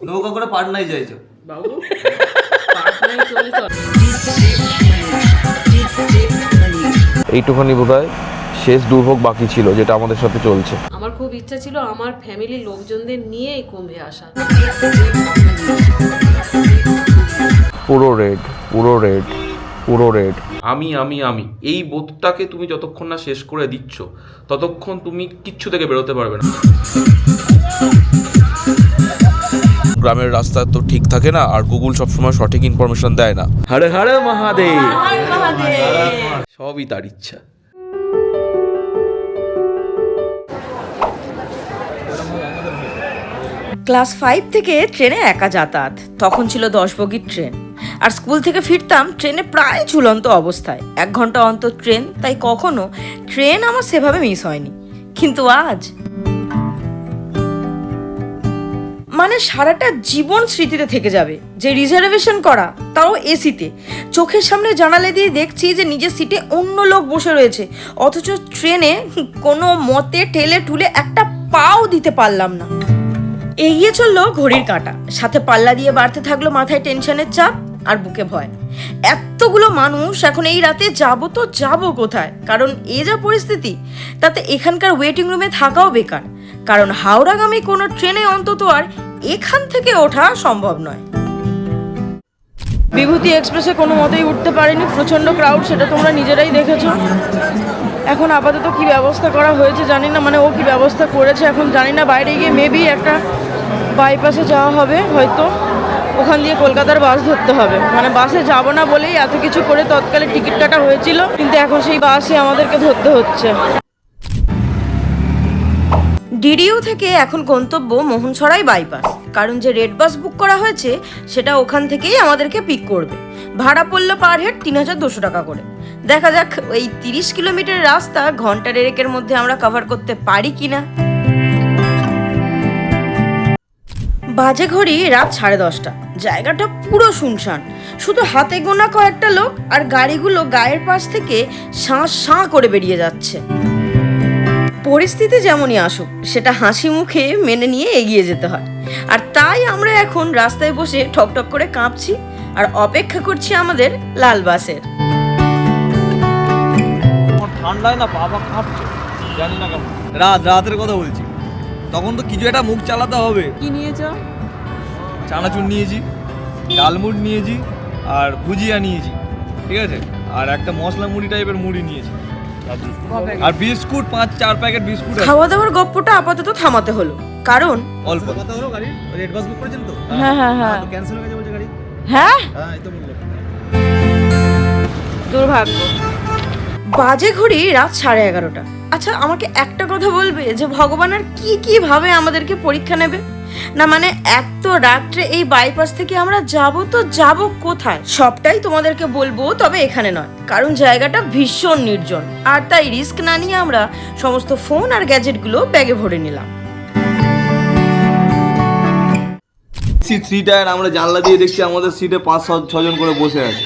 নৌকা করে পাটনায় যাইছো বাবু পাটনায় চলে তো এইটুখানি বোধহয় শেষ দুর্ভোগ বাকি ছিল যেটা আমাদের সাথে চলছে। আমার খুব ইচ্ছা ছিল আমার ফ্যামিলির লোকজনদের নিয়ে এই কুম্ভে আসা। পুরো রেড, পুরো রেড, পুরো রেড। আমি এই বোধটাকে তুমি যতক্ষণ না শেষ করে দিচ্ছ ততক্ষণ তুমি কিচ্ছু থেকে বেরোতে পারবে না। গ্রামের রাস্তা তো ঠিক থাকে না, আর গুগল সবসময় সঠিক ইনফরমেশন দেয় না। হরে হরে মহাদেব, সবই তার ইচ্ছা। ক্লাস 5 থেকে ট্রেনে একা যাতায়াত, তখন ছিল 10 বগির ট্রেন। আর স্কুল থেকে ফিরতাম ট্রেনে প্রায় ঝুলন্ত অবস্থায়, 1 ঘন্টা অন্তর ট্রেন, তাই কখনো ট্রেন আমার সেভাবে মিস হয়নি। কিন্তু আজ মানে সারাটা জীবন স্মৃতিতে থেকে যাবে। যে রিজার্ভেশন করা, তাও এসিতে, চোখের সামনে জানালা দিয়ে দেখছি যে নিজের সিটে অন্য লোক বসে রয়েছে, অথচ ট্রেনে কোনো মতে ঠেলে ঠুলে একটা পাও দিতে পারলাম না। এগিয়ে চললো ঘড়ির কাঁটা, সাথে পাল্লা দিয়ে বাড়তে থাকলো মাথায় টেনশনের চাপ আর বুকে ভয়। এতগুলো মানুষ এখন এই রাতে যাবো তো যাবো কোথায়? কারণ এ যা পরিস্থিতি, তাতে এখানকার ওয়েটিং রুমে থাকাও বেকার, কারণ হাওড়াগামী কোনো ট্রেনে অন্তত আর এখান থেকে ওঠা সম্ভব নয়। বিভূতি এক্সপ্রেসে কোনো মতেই উঠতে পারিনি, প্রচণ্ড ক্রাউড, সেটা তোমরা নিজেরাই দেখেছো। এখন আপাতত কি ব্যবস্থা করা হয়েছে জানি না, মানে ও কি ব্যবস্থা করেছে এখন জানি না। বাইরে গিয়ে মেবি একটা বাইপাসে যাওয়া হবে হয়তো, ওখান দিয়ে কলকাতার বাস ধরতে হবে। মানে বাসে যাব না বলেই এত কিছু করে তৎকালে টিকিট কাটা হয়েছিল, কিন্তু এখন সেই বাসে আমাদেরকে ধরতে হচ্ছে। ডিডিইউ থেকে এখন গন্তব্য মোহনছড়াই বাইপাস, কারণ যে রেড বাস বুক করা হয়েছে সেটা ওখান থেকেই আমাদেরকে পিক করবে। ভাড়া পড়লো পার হেড 3200 টাকা করে। দেখা যাক এই 30 কিলোমিটার রাস্তা ঘন্টা দেড়েকের মধ্যে আমরা কভার করতে পারি কিনা। বাজে ঘড়ি রাত 10:30, জায়গাটা পুরো শুনশান, শুধু হাতে গোনা কয়েকটা লোক, আর গাড়িগুলো গায়ের পাশ থেকে শাঁ করে বেরিয়ে যাচ্ছে। পরিস্থিতি যেমনই আসুক, সেটা হাসি মুখে মেনে নিয়ে এগিয়ে যেতে হয়। আর তাই আমরা এখন রাস্তায় বসে ঠকঠক করে কাঁপছি আর অপেক্ষা করছি আমাদের লাল বাসের। ঠান্ডায় না বাবা কাঁপছে, জানি না কেমন। রাতের কথা বলছি, তখন তো কিছু একটা মুখ চালাতে হবে। কি নিয়েছ? চানাচুর নিয়েছি, ডালমুট নিয়েছি, আর ভুজিয়া নিয়েছি, ঠিক আছে, আর একটা মশলা মুড়ি টাইপের মুড়ি নিয়েছি, আর বিস্কুট 4 প্যাকেট বিস্কুট। খাওয়া দাওয়ার গপ্পটা আপাতত থামাতে হলো, কারণ অল্প কথা হলো। গাড়ি রেড বাস বুক করেছেন তো? হ্যাঁ তো ক্যান্সেল হয়ে গেছে বলছে গাড়ি। হ্যাঁ, এই তো বললো। দুর্ভাগ্য। বাজে ঘড়ি রাত 11:30। আচ্ছা, আমাকে একটা কথা বলবে যে ভগবান আর কি ভাবে আমাদেরকে পরীক্ষা নেবে না? মানে এত রাত্রে এই বাইপাস থেকে আমরা যাব কোথায়? সবটাই তোমাদেরকে বলবো, তবে এখানে নয়, কারণ জায়গাটা ভীষণ নির্জন, আর তাই রিস্ক না নিয়ে আমরা সমস্ত ফোন আর গ্যাজেটগুলো ব্যাগে ভরে নিলাম। সিট 3 টায়ার, আমরা জানলা দিয়ে দেখছি আমাদের সিটে 5-6 জন করে বসে আছে।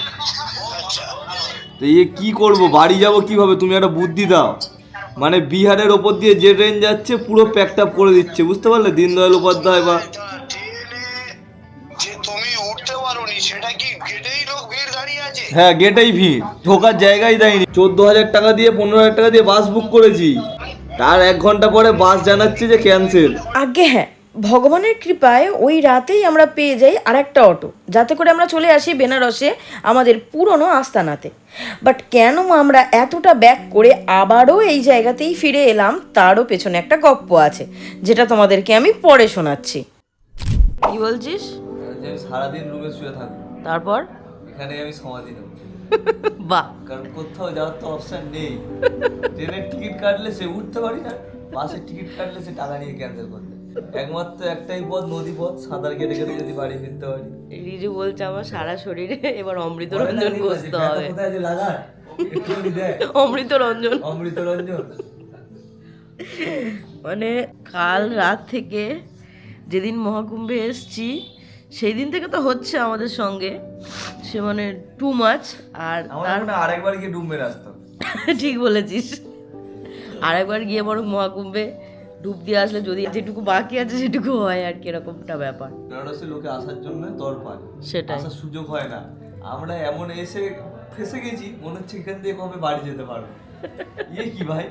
তো কি করব, বাড়ি যাব কিভাবে? তুমি একটা বুদ্ধি দাও। মানে বিহারের ওপর দিয়ে যে ট্রেন যাচ্ছে পুরো প্যাকড আপ করে দিচ্ছে, বুঝতে পারলে? দীনদয়াল উপাধ্যায় বা যে তুমি উঠতে পারোনি, সেটা কি গেটেই লোক ভিড় দাঁড়িয়ে আছে? হ্যাঁ, গেটেই ভিড়, ঢোকার জায়গাই দেয়নি। 14,000 টাকা দিয়ে 15,000 টাকা দিয়ে বাস বুক করেছি, তার 1 ঘন্টা পরে বাস জানাচ্ছে যে ক্যান্সেল। আগে হ্যাঁ, ভগবানের কৃপায় ওই রাতেই আমরা পেয়ে যাই আরেকটা অটো, যাতে করে আমরা চলে আসি বেনারসে আমাদের পুরনো আস্তানাতে। বাট কেন আমরা এতটা ব্যাক করে আবারও এই জায়গাতেই ফিরে এলাম, তারও পেছনে একটা গপ্প আছে, যেটা তোমাদেরকে আমি পরে শোনাচ্ছি। কি বলছিস? আমি সারাদিন রুমে শুয়ে থাকবো, তারপর এখানে আমি সমাধি নেব। বাহ, কারণ কোথাও যাওয়ার তো অপশন নেই। ট্রেনের টিকিট কাটলে সে উঠতে পারি না, বাসের টিকিট কাটলে সে টাকা নিয়ে ক্যান্সেল করতে। একমাত্র একটাই পথ, নদী পথ, সাঁতার কেটে কেটে যদি বাড়ি ফিরতে পারি। রিজু বলছে আমার সারা শরীরে এবার অমৃত রঞ্জন করতে হবে। কোথায় যে লাগায় একটুখানি দেখ। অমৃত রঞ্জন, অমৃত রঞ্জন। মানে কাল রাত থেকে যেদিন মহাকুম্ভে এসছি সেই দিন থেকে তো হচ্ছে আমাদের সঙ্গে, সে মানে টু মাচ। আর তার আরেকবার গিয়ে ডুব মেরে আসতাম। ঠিক বলেছিস, আরেকবার গিয়ে বরং মহাকুম্ভে ডুব দিয়ে আসলে যদি যেটুকু বাকি আছে সেটুকু হয় আর কি, এরকমটা ব্যাপার। বেনারসে লোকে আসার জন্য দর পায়, সেটাই। আসার সুযোগ হয় না। আমরা এমন এসে ফেসে গেছি, মনে হচ্ছে এখান থেকে কবে বাড়ি যেতে পারবো। কি ভাই,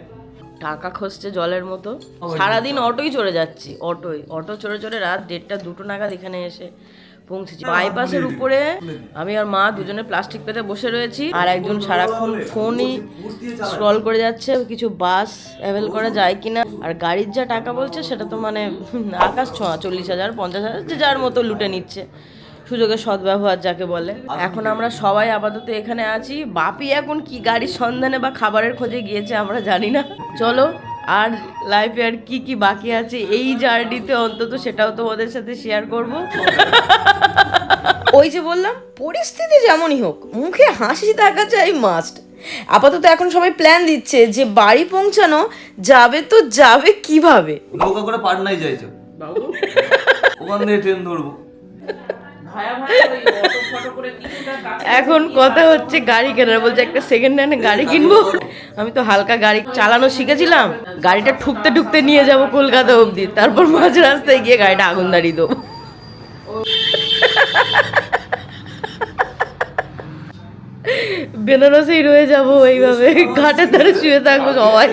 টাকা খসছে জলের মতো। সারাদিন অটোই চড়ে যাচ্ছি, অটো চড়ে চড়ে রাত 1টা-2টো নাগাদ এখানে এসে পৌঁছেছি। বাইপাসের উপরে আমি আর মা দুজনে প্লাস্টিক পেতে বসে রয়েছি, আর একজন সারাক্ষণ ফোনই স্ক্রল করে যাচ্ছে কিছু বাস অ্যাভেল করা যায় কিনা। আর গাড়ির যা টাকা বলছে সেটা তো মানে আকাশ ছোঁয়া, 40,000 50,000 যে যার মতো লুটে নিচ্ছে, সুযোগের সদ্ব্যবহার যাকে বলে। এখন আমরা সবাই আপাতত এখানে আছি। বাপি এখন কি গাড়ির সন্ধানে বা খাবারের খোঁজে গিয়েছে আমরা জানি না। চলো আর লাইফে আর কি কি বাকি আছে এই জার্নিতে অন্তত সেটাও তোমাদের সাথে শেয়ার করব। ওই যে বললাম, পরিস্থিতি যেমনই হোক মুখে হাসি থাকা চাই মাস্ট। আপাতত এখন সবাই প্ল্যান দিচ্ছে যে বাড়ি পৌঁছানো যাবে তো যাবে কিভাবে। নৌকা করে পাটনায় যাইছো, ওখান থেকে ট্রেন ধরবো। এখন কথা হচ্ছে গাড়ি কেনার, বলছে একটা সেকেন্ড হ্যান্ড গাড়ি কিনবো। আমি তো হালকা গাড়ি চালানো শিখেছিলাম, গাড়িটা ঠুকতে ঠুকতে নিয়ে যাব কলকাতা অবধি, তারপর মাঝ রাস্তায় গিয়ে গাড়িটা আগুন দাঁড়িয়ে দেবো। বেনারসেই রয়ে যাব এইভাবে, ঘাটের ধারে শুয়ে থাকবো সবাই।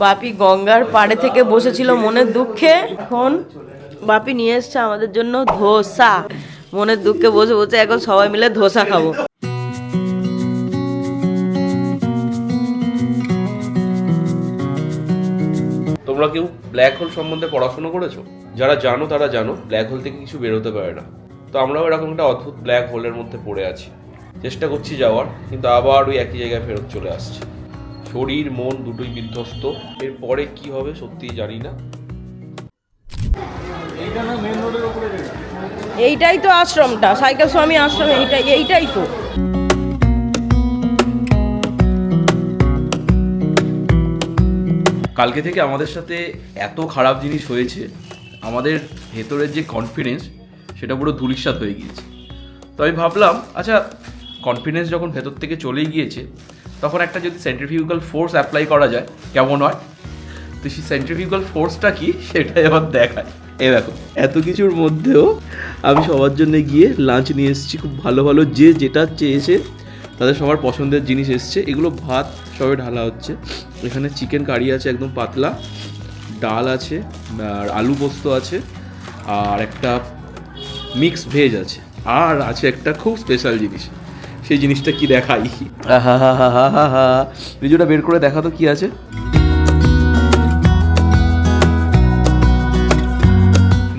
বাপি গঙ্গার পাড়ে থেকে বসেছিল মনের দুঃখে, এখন বাপি নিয়ে এসছে আমাদের জন্য ধোসা। মনের দুঃখে বসে বসে এখন সবাই মিলে ধোসা খাবো। তোমরা কেউ ব্ল্যাক হোল সম্বন্ধে পড়াশোনা করেছো? যারা জানো তারা জানো ব্ল্যাক হোল থেকে কিছু বেরোতে পারে না। তো আমরাও এরকম একটা অদ্ভুত ব্ল্যাক হোলের মধ্যে পড়ে আছি, চেষ্টা করছি যাওয়ার, কিন্তু আবার ওই একই জায়গায় ফেরত চলে আসছে। শরীর মন দুটোই বিধ্বস্ত। এরপরে কি হবে সত্যিই জানি না। এইটাই তো আশ্রমটা, সাইকেল স্বামী আশ্রম, এইটাই তো। কালকে থেকে আমাদের সাথে এত খারাপ জিনিস হয়েছে, আমাদের ভেতরের যে কনফিডেন্স সেটা পুরো ধূলিসাৎ হয়ে গিয়েছে। তো আমি ভাবলাম, আচ্ছা কনফিডেন্স যখন ভেতর থেকে চলেই গিয়েছে, তখন একটা যদি সেন্ট্রিফিউগাল ফোর্স অ্যাপ্লাই করা যায় কেমন হয়। তো সেই সেন্ট্রিফিউগাল ফোর্সটা কি সেটাই আবার দেখায়। এই দেখো, এত কিছুর মধ্যেও আমি সবার জন্য গিয়ে লাঞ্চ নিয়ে এসেছি, খুব ভালো ভালো, যে যেটা চেয়েছে তাদের সবার পছন্দের জিনিস এসছে। এগুলো ভাত সবে ঢালা হচ্ছে। এখানে চিকেন কারি আছে একদম পাতলা, ডাল আছে, আর আলু পোস্ত আছে, আর একটা মিক্স ভেজ আছে, আর আছে একটা খুব স্পেশাল জিনিস। সেই জিনিসটা কি দেখাই? ভিডিওটা বের করে দেখা তো কি আছে।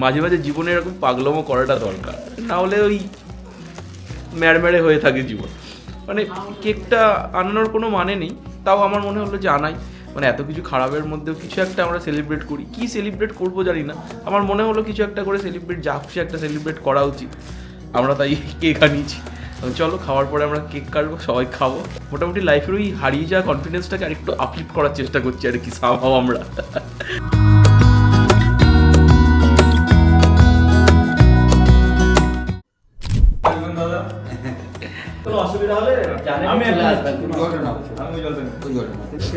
মাঝে মাঝে জীবনে এরকম পাগলামো করাটা দরকার, না হলে ওই ম্যাড়ম্যাড়ে হয়ে থাকে জীবন। মানে কেকটা আনানোর কোনো মানে নেই, তাও আমার মনে হলো যে আনাই। মানে এত কিছু খারাপের মধ্যেও কিছু একটা আমরা সেলিব্রেট করি। কি সেলিব্রেট করবো জানি না, আমার মনে হলো কিছু একটা করে সেলিব্রেট, যা খুশি একটা সেলিব্রেট করা উচিত। আমরা তাই কেক আনিয়েছি। চলো খাওয়ার পরে আমরা কেক কাটবো, সবাই খাবো। মোটামুটি লাইফের ওই হারিয়ে যাওয়া কনফিডেন্সটাকে আরেকটু আপলিফ্ট করার চেষ্টা করছি আর কি সামহাও আমরা।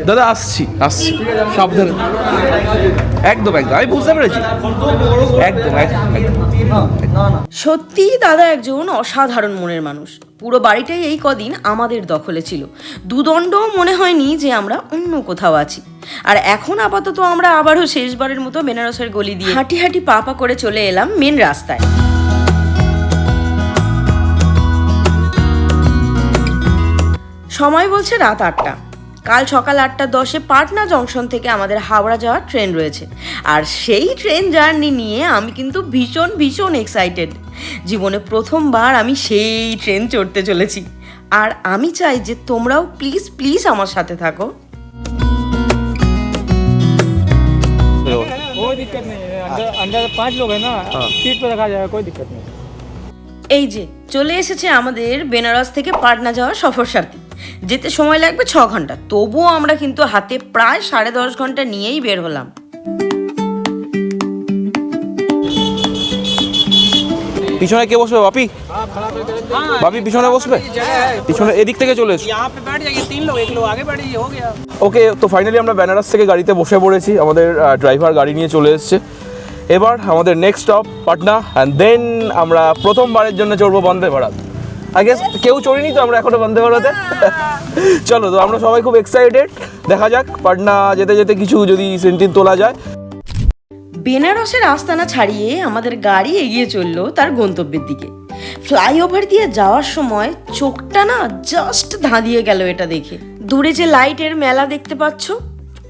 দাদা আসছি সাবধানে। একদম আমি বুঝতে পেরেছি, একদম। সত্যি দাদা একজন অসাধারণ মনের মানুষ। পুরো বাড়িটাই এই কদিন আমাদের দখলে ছিল। দুদণ্ডও মনে হয়নি যে আমরা অন্য কোথাও আছি। আর এখন আপাতত আমরা আবারও শেষবারের মতো বেনারসের গলি দিয়ে হাঁটি হাঁটি পা করে চলে এলাম মেন রাস্তায়। সময় বলছে রাত 8টা। কাল সকাল 8:10 পাটনা জংশন থেকে আমাদের হাওড়া যাওয়ার ট্রেন রয়েছে। আর সেই ট্রেন জার্নি নিয়ে আমি কিন্তু ভীষণ এক্সাইটেড। জীবনে প্রথমবার আমি সেই ট্রেন চড়তে চলেছি। আর আমি চাই যে তোমরাও প্লিজ আমার সাথে থাকো। कोई दिक्कत नहीं है, अंदर 5 लोग हैं ना, सीट पे रखा जाएगा, कोई दिक्कत नहीं। এই যে চলে এসেছে আমাদের বেনারস থেকে পাটনা যাওয়ার সফর সাথী। যেতে সময় লাগবে 6 ঘন্টা, তবুও আমরা কিন্তু হাতে প্রায় 10.5 ঘন্টা নিয়েই বের হলাম। পিছনে কে বসবে? বাপি, বাপি পিছনে বসবে, পিছনে এদিক থেকে চলে এসো। यहाँ पे बैठ जाइए, 3 लोग, 1 लोग आगे बैठ जाइए, हो गया। ওকে, তো ফাইনালি আমরা বেনারস থেকে গাড়িতে বসে পড়েছি, আমাদের ড্রাইভার গাড়ি নিয়ে চলে এসেছে। এবার আমাদের next stop Patna, and then আমরা প্রথমবারের জন্য চড়বো বন্দে ভারত। আই গেস কেউ চড়িনি তো আমরা এখনো বন্দে ভারতে। চলো, তো আমরা সবাই খুব এক্সাইটেড, দেখা যাক পাটনা যেতে যেতে কিছু যদি সেন্টিন তোলা যায়। বেনারসের আস্তানা ছাড়িয়ে আমাদের গাড়ি এগিয়ে চললো তার গন্তব্যের দিকে। ফ্লাইওভার দিয়ে যাওয়ার সময় চোখটা না জাস্ট ধাঁধিয়ে গেল এটা দেখে। দূরে যে লাইটের মেলা দেখতে পাচ্ছ,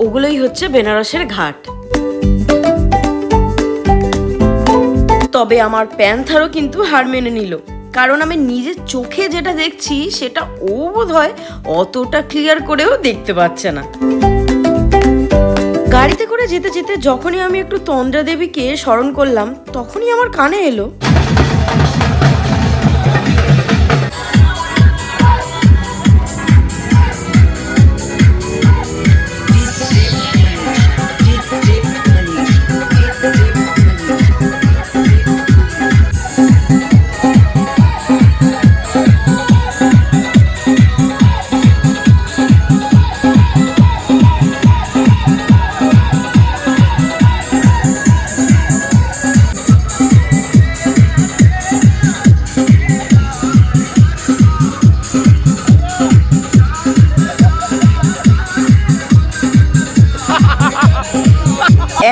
ওগুলোই হচ্ছে বেনারসের ঘাট। তবে আমার প্যান্থারও কিন্তু হার মেনে নিল, কারণ আমি নিজের চোখে যেটা দেখছি সেটা ও বোধহয় অতটা ক্লিয়ার করেও দেখতে পাচ্ছে না। গাড়িতে করে যেতে যেতে যখনই আমি একটু তন্দ্রা দেবীকে স্মরণ করলাম, তখনই আমার কানে এলো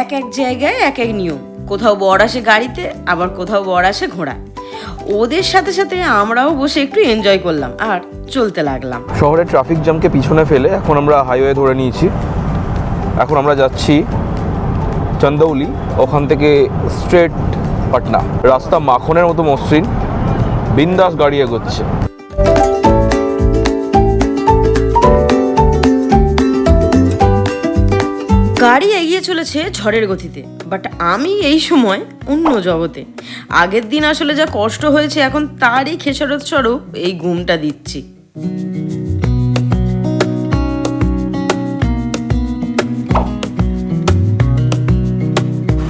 এক এক জায়গায় এক এক নিয়ম। কোথাও বর আসে গাড়িতে, আবার কোথাও বর আসে ঘোড়া। ওদের সাথে সাথে আমরাও বসে একটু এনজয় করলাম আর চলতে লাগলাম। শহরের ট্রাফিক জ্যামকে পিছনে ফেলে এখন আমরা হাইওয়ে ধরে নিয়েছি। এখন আমরা যাচ্ছি চন্দৌলি, ওখান থেকে স্ট্রেট পাটনা। রাস্তা মাখনের মতো মসৃণ, বিন্দাস গাড়ি এগোচ্ছে। গাড়ি এগিয়ে চলেছে ঝড়ের গতিতে, বাট আমি এই সময় অন্য জগতে। আগের দিন আসলে যা কষ্ট হয়েছে, এখন তারই খেসারত স্বরূপ এই ঘুমটা দিচ্ছি।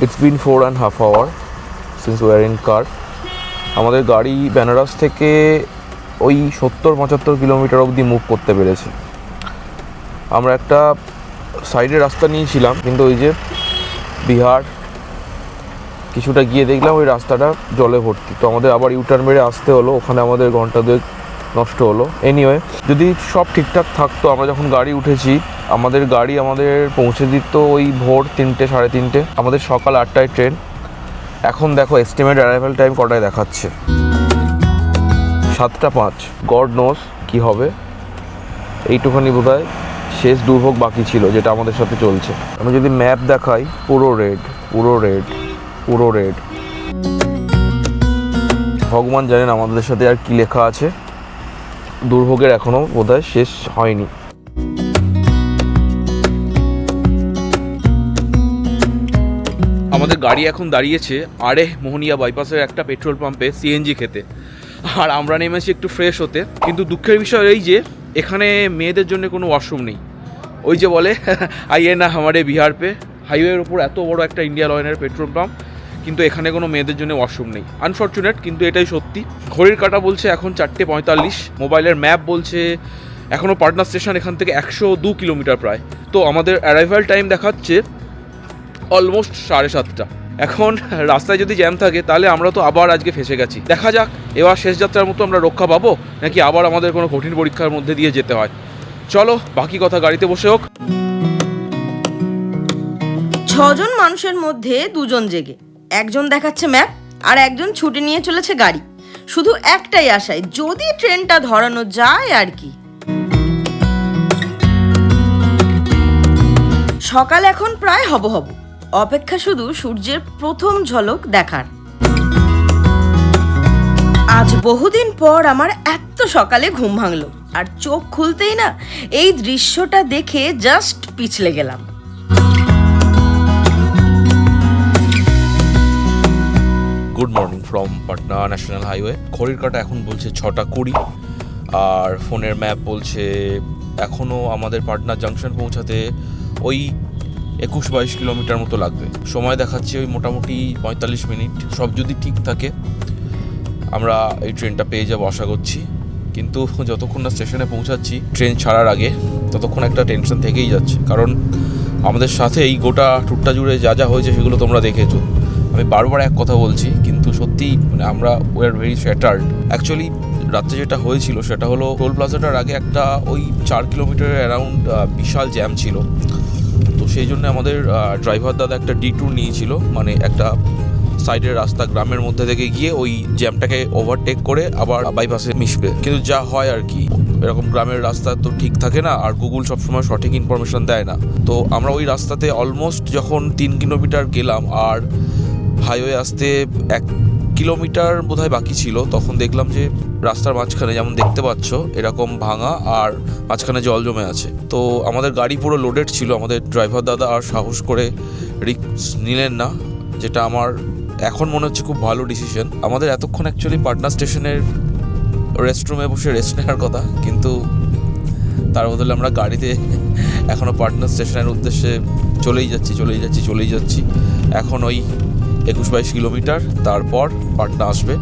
It's been 4.5 hours since we are in car. আমাদের গাড়ি বেনারস থেকে ওই 70-75 কিলোমিটার অবধি মুভ করতে পেরেছে। আমরা একটা সাইডে রাস্তা নিয়েছিলাম, কিন্তু ওই যে বিহার কিছুটা গিয়ে দেখলাম ওই রাস্তাটা জলে ভর্তি, তো আমাদের আবার ইউটার্ন মেরে আসতে হলো। ওখানে আমাদের ঘন্টা 2 নষ্ট হলো। এনিওয়ে, যদি সব ঠিকঠাক থাকতো, আমরা যখন গাড়ি উঠেছি আমাদের গাড়ি আমাদের পৌঁছে দিত ওই ভোর 3টে 3:30। আমাদের সকাল 8টায় ট্রেন। এখন দেখো এস্টিমেট অ্যারাইভাল টাইম কটায় দেখাচ্ছে, 7:05। গড নোস কি হবে। এইটুখানি বোধহয় শেষ দুর্ভোগ বাকি ছিল যেটা আমাদের সাথে চলছে। আমি যদি ম্যাপ দেখাই, পুরো রেড, পুরো রেড, পুরো রেড। ভগবান জানেন আমাদের সাথে আর কি লেখা আছে। দুর্ভোগের এখনো বোধহয় শেষ হয়নি। আমাদের গাড়ি এখন দাঁড়িয়েছে আরে মোহনিয়া বাইপাসের একটা পেট্রোল পাম্পে সিএনজি খেতে, আর আমরা নেমেছি একটু ফ্রেশ হতে। কিন্তু দুঃখের বিষয় এই যে এখানে মেয়েদের জন্য কোনো ওয়াশরুম নেই। ওই যে বলে আইয়ে না আমারে বিহার পে, হাইওয়ের ওপর এত বড় একটা ইন্ডিয়ান অয়েলের পেট্রোল পাম্প, কিন্তু এখানে কোনো মেয়েদের জন্য ওয়াশরুম নেই। আনফর্চুনেট, কিন্তু এটাই সত্যি। ঘড়ির কাঁটা বলছে এখন 4:45, মোবাইলের ম্যাপ বলছে এখনও পাটনা স্টেশন এখান থেকে 102 কিলোমিটার প্রায়। তো আমাদের অ্যারাইভাল টাইম দেখাচ্ছে অলমোস্ট 7:30। এখন রাস্তায় যদি জ্যাম থাকে তাহলে আমরা তো আবার আজকে ফেসে গেছি। দেখা যাক এবার শেষ যাত্রার মতো আমরা রক্ষা পাবো নাকি আবার আমাদের কোনো কঠিন পরীক্ষার মধ্যে দিয়ে যেতে হয়। চলো বাকি কথা গাড়িতে বসে হোক। 6 জন মানুষের মধ্যে 2 জন জেগে, একজন দেখাচ্ছে ম্যাপ আর একজন ছুটি নিয়ে চলেছে গাড়ি, শুধু একটাই আশায় যদি ট্রেনটা ধরানো যায় আর কি। সকাল এখন প্রায় হব, অপেক্ষা শুধু সূর্যের প্রথম ঝলক দেখার। আজ বহুদিন পর আমার এত সকালে ঘুম ভাঙলো, আর চোখ খুলতেই না এই দৃশ্যটা দেখে জাস্ট পিছলে গেলাম। Good morning from Patna national highway. ঘড়ির কাঁটা এখন বলছে 6:20, আর ফোনের ম্যাপ বলছে এখনও আমাদের পাটনা জাংশন পৌঁছাতে ওই 21-22 কিলোমিটার মতো লাগবে। সময় দেখাচ্ছে ওই মোটামুটি 45 মিনিট। সব যদি ঠিক থাকে আমরা এই ট্রেনটা পেয়ে যাবো আশা করছি। কিন্তু যতক্ষণ না স্টেশনে পৌঁছাচ্ছি ট্রেন ছাড়ার আগে ততক্ষণ একটা টেনশন থেকেই যাচ্ছে, কারণ আমাদের সাথে এই গোটা ট্যুরটা জুড়ে যা যা হয়েছে সেগুলো তোমরা দেখেছো। আমি বারবার এক কথা বলছি, কিন্তু সত্যি মানে আমরা we are very shattered. Actually রাত্রে যেটা হয়েছিল সেটা হলো টোল প্লাজাটার আগে একটা ওই 4 কিলোমিটার অ্যারাউন্ড বিশাল জ্যাম ছিল। তো সেই জন্য আমাদের ড্রাইভার দাদা একটা ডিট্যুর নিয়েছিল, মানে একটা সাইডের রাস্তা গ্রামের মধ্যে থেকে গিয়ে ওই জ্যামটাকে ওভারটেক করে আবার বাইপাসে মিশবে। কিন্তু যা হয় আর কি, এরকম গ্রামের রাস্তা তো ঠিক থাকে না, আর গুগল সবসময় সঠিক ইনফরমেশন দেয় না। তো আমরা ওই রাস্তাতে অলমোস্ট যখন 3 কিলোমিটার গেলাম আর হাইওয়ে আসতে 1 কিলোমিটার বোধহয় বাকি ছিল, তখন দেখলাম যে রাস্তার মাঝখানে যেমন দেখতে পাচ্ছ এরকম ভাঙা আর মাঝখানে জল জমে আছে। তো আমাদের গাড়ি পুরো লোডেড ছিল, আমাদের ড্রাইভার দাদা আর সাহস করে রিস্ক নিলেন না, যেটা আমার এখন মনে হচ্ছে খুব ভালো ডিসিশন। আমাদের এতক্ষণ অ্যাকচুয়ালি পাটনা স্টেশনের রেস্টরুমে বসে রেস্ট নেওয়ার কথা, কিন্তু তার বদলে আমরা গাড়িতে এখনও পাটনা স্টেশনের উদ্দেশ্যে চলেই যাচ্ছি। এখন ওই 21-22 কিলোমিটার, তারপর পাটনা আসবে।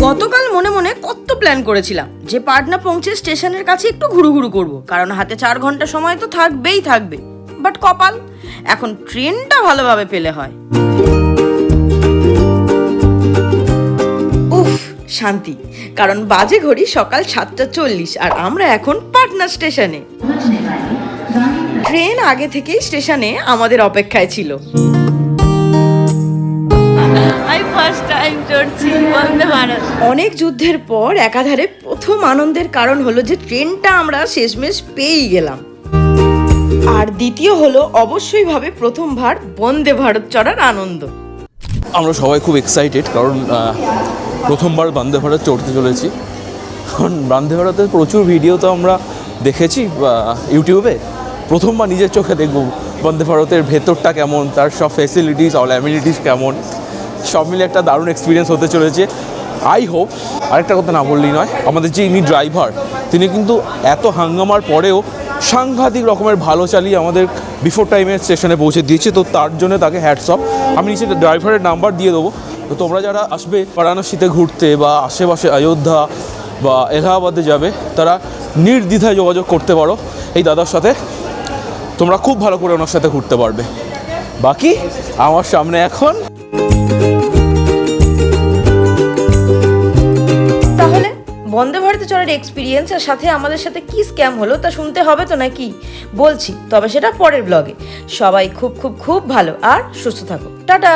গতকাল মনে মনে কত প্ল্যান করেছিলাম যে পাটনা পৌঁছে স্টেশনের কাছে একটু ঘুরু করব, কারণ হাতে 4 ঘন্টা সময় তো থাকবে। বাট কপাল, এখন ট্রেনটা ভালোভাবে পেলে হয়। উফ, শান্তি, কারণ বাজে ঘড়ি সকাল 7:40 আর আমরা এখন পাটনা স্টেশনে। ট্রেন আগে থেকেই স্টেশনে আমাদের অপেক্ষায় ছিল। অনেক যুদ্ধের পর একাধারে প্রথম আনন্দের কারণ হলো যে ট্রেনটা আমরা শেষমেশ পেয়েই গেলাম, আর দ্বিতীয় হলো অবশ্যই ভাবে প্রথমবার বন্দে ভারত চড়ার আনন্দ। আমরা সবাই খুব এক্সাইটেড, কারণ প্রথমবার বন্দে ভারত চড়তে চলেছি। কারণ বন্দে ভারতের প্রচুর ভিডিও তো আমরা দেখেছি ইউটিউবে, প্রথমবার নিজের চোখে দেখব বন্দে ভারতের ভেতরটা কেমন, তার সব ফেসিলিটিস অল অ্যামিনিটিস কেমন, সব মিলে একটা দারুণ এক্সপিরিয়েন্স হতে চলেছে। I hope. আরেকটা কথা না বললেই নয়, আমাদের যে ইনি ড্রাইভার, তিনি কিন্তু এত হাঙ্গামার পরেও সাংঘাতিক রকমের ভালো চালিয়ে আমাদের বিফোর টাইমে স্টেশনে পৌঁছে দিয়েছে। তো তার জন্য তাকে হ্যাটস অফ। আমি নিচে ড্রাইভারের নাম্বার দিয়ে দেবো, তো তোমরা যারা আসবে বারাণসীতে ঘুরতে বা আশেপাশে অযোধ্যা বা এলাহাবাদে যাবে, তারা নির্দ্বিধায় যোগাযোগ করতে পারো এই দাদার সাথে। তোমরা খুব ভালো করে ওনার সাথে ঘুরতে পারবে। বাকি আমার সামনে এখন তাহলে বন্দে ভারতে চড়ার এক্সপিরিয়েন্স আর সাথে আমাদের সাথে কি স্ক্যাম হলো তা শুনতে হবে তো নাকি? বলছি, তবে সেটা পরের ব্লগে। সবাই খুব খুব খুব ভালো আর সুস্থ থাকো। টাটা।